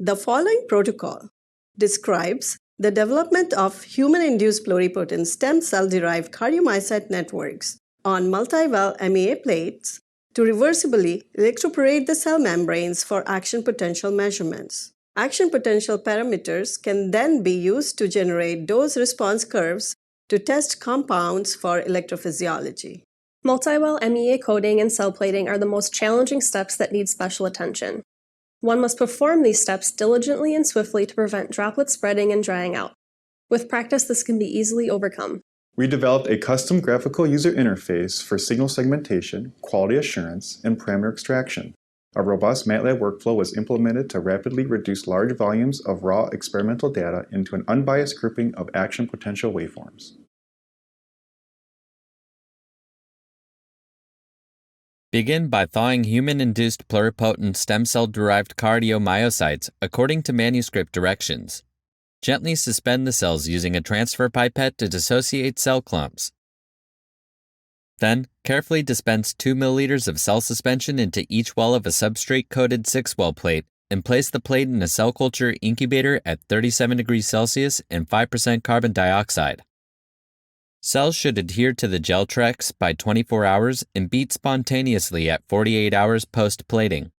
The following protocol describes the development of human-induced pluripotent stem cell-derived cardiomyocyte networks on multiwell MEA plates to reversibly electroporate the cell membranes for action potential measurements. Action potential parameters can then be used to generate dose-response curves to test compounds for electrophysiology. Multiwell MEA coating and cell plating are the most challenging steps that need special attention. One must perform these steps diligently and swiftly to prevent droplet spreading and drying out. With practice, this can be easily overcome. We developed a custom graphical user interface for signal segmentation, quality assurance, and parameter extraction. A robust MATLAB workflow was implemented to rapidly reduce large volumes of raw experimental data into an unbiased grouping of action potential waveforms. Begin by thawing human-induced pluripotent stem cell-derived cardiomyocytes according to manuscript directions. Gently suspend the cells using a transfer pipette to dissociate cell clumps. Then, carefully dispense 2 ml of cell suspension into each well of a substrate-coated 6-well plate and place the plate in a cell culture incubator at 37 degrees Celsius and 5% carbon dioxide. Cells should adhere to the gel Trex by 24 hours and beat spontaneously at 48 hours post-plating.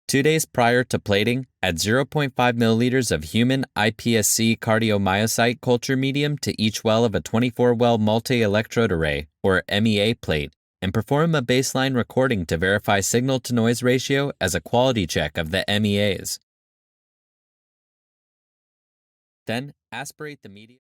Two days prior to plating, add 0.5 milliliters of human iPSC-Cardiomyocyte culture medium to each well of a 24-well multi-electrode array, or MEA plate, and perform a baseline recording to verify signal-to-noise ratio as a quality check of the MEAs. Then, aspirate the medium.